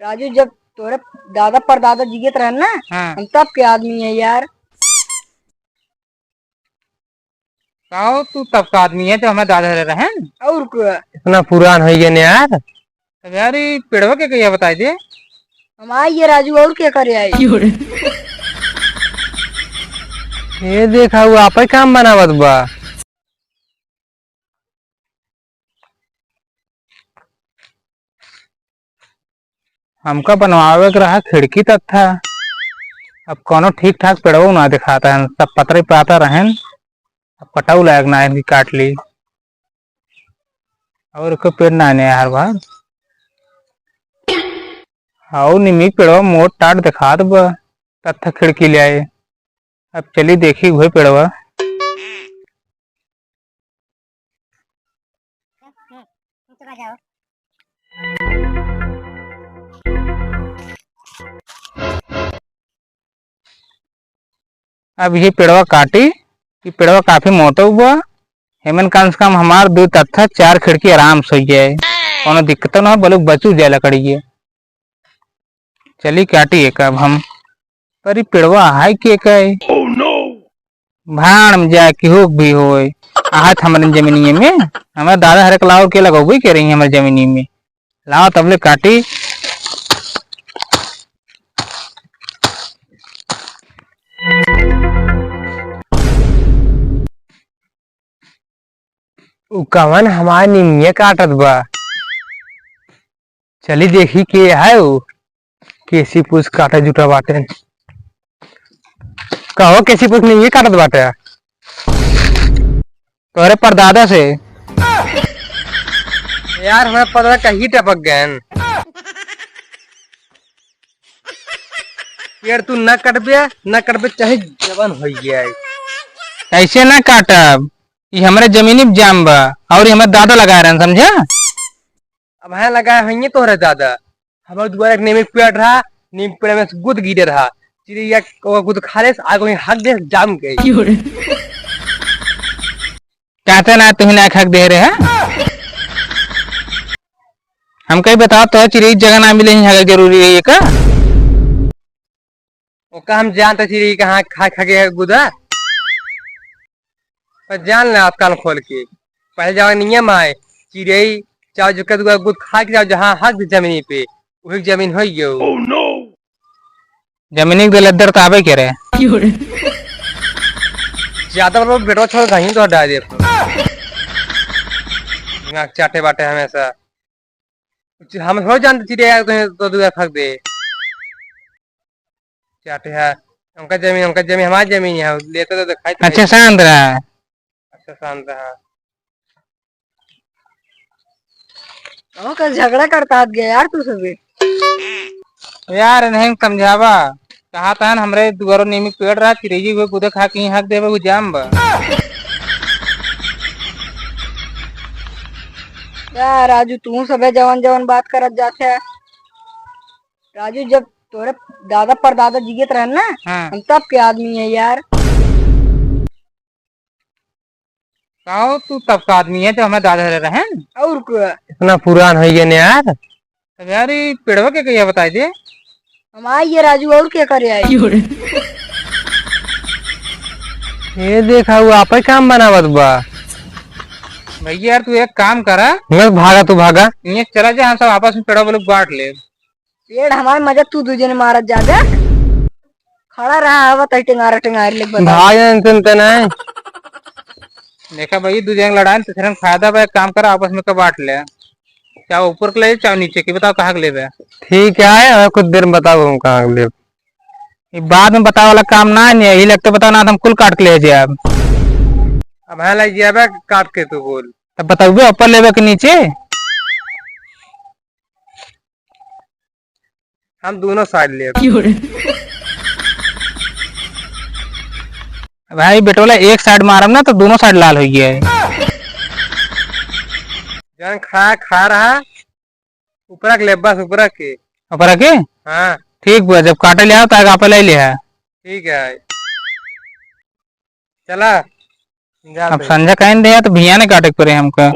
राजू, जब तोरे दादा परदादा जियत रहन ना, हाँ। हम तब के आदमी है यार। कहो तू तब का आदमी है जो हमें दादा रहे हैं। और क्या? इतना पुरान हो गया यार। तब यार ये पेड़वा के कहिया बताई दे। हम आइए राजू, और क्या करे आई। ये देखा हुआ आप ही काम बनावत बा। हमका बनवावे के रहा खिड़की तक था। अब कोनो ठीक ठाक पेड़वा ना दिखाता है, सब पतरे पे आता रहन। अब पटाऊ लायक ना इनकी काट ली और को पेड़ ना आने हर बार। हाउ निमिक पेड़वा मोट टाट दिखात बा, तथा खिड़की ले आए। अब चली देखी हुए पेड़वा। अब ये पेड़वा काटी, ये पेड़वा काफी मोटा हुआ। हेमन कम से कम हमार दो तथा चार खिड़की आराम से जाए, कोनो दिक्कत ना हो, बलुक बचू जाए लकड़ी है। चली काटी एक अब हम, पर ये पेड़वा हाय के कहे भाण में जाए कि हो भी होए आहत हमारे जमीनी में। हमारे दादा हरे कलाव के लगोगे कह रही है हमारे जमीनी में। लाओ तबले काटी। उ कवन हमार निमिया काटत बा। चली देखी के है उ केसी पूछ काटे जुटा बाटे। कहो केसी पूछ निमिया काटत बाटे तोरे परदादा से। यार हमारा पता कहीं टपक गए यार। तू न कटबे चाहे जवान हो गया है। ऐसे ना काटब, ये हमारे जमीनी में जाम बा और ये हमारे दादा लगा रहे हैं, समझा। अब है लगाया है तोहरे दादा। हमारे द्वारा एक नीम पेड़ रहा, नीम पेड़ में से गुद गिरे रहा। चिड़िया गुद खा ले आगे वहीं हक दे जाम गई। कहते ना तुम्हें ना हक दे रहे हैं। हम कहीं बताओ तो चिड़ी जगह ना मिले ही जरूरी है ये का। ओका हम जानते चिड़िया कहाँ खा खा के गुदा, पर जान ले आप कान खोल के। पहले जाओ नियम आए, चिड़िया चाहो जो कद गुद खा के जाओ जहाँ हक जमीन पे वही जमीन हो गयो। जमीनी के लद्दर ताबे के रहे ज्यादा लोग बेटवा छोड़ कहीं तो हटा दे दिमाग चाटे बाटे हमेशा। हम हो जानते चिड़िया तो दूर खक दे चाटे है। उनका जमीन हमारी जमीन है, लेते तो दिखाई। अच्छा शांत रहा। अच्छा शांत है। कल झगड़ा करता गया यार तू सभी। यार नहीं समझावा, कहा था हमरे दुआरो नीमी पेड़ रहा चिड़िया हुए गुदे खा के हक देवे वो जाम बा। यार राजू, तू सबे जवन जवन बात करत जाते है। राजू, जब तोरे दादा परदादा जियत रहन ना, हाँ। हम तब के आदमी है यार। कहो तू तब का आदमी है जो हमें दादा रहे हैं। और क्या? इतना पुरान हो गया यार। तब यार ये पेड़वा के कहिया बताई दे। हम आइए राजू, और क्या करे आई। ये देखा हुआ आप ही काम बनावत बा। भैया यार तू एक काम करा, भागा तू भागा। ये चला जा, हम सब आपस में पेड़वा लोग बांट ले। पेड़ हमारे मजा तू दूजे ने मारत जागा। खड़ा रहा हवा तई टेंगार ले बता। भाग सुनते नहीं। देखा भाई दू जंग लड़ाई तो फिर फायदा बा, एक काम करा आपस में बांट ले। चाहे ऊपर के ले चाहे नीचे की, बताओ कहाँ के ले। ठीक है कुछ देर में बताओ हम कहाँ ले। बाद में बताओ वाला काम ना है, यही लगता बताओ ना, हम कुल काट के ले जाए। अब है लग जाए काट के तू बोल। तब बताओ ऊपर लेवे के नीचे। हम दोनों साइड ले। भाई बेटोला एक साइड मारम ना तो दोनों साइड लाल हो गया है। जन खा रहा ऊपर के ले, बस ऊपर के। ऊपर के हाँ ठीक बा, जब काटे ले आओ तो आप ले लिया। ठीक है चला। अब संजय कहीं दे तो भैया ने काटे पड़े हमका।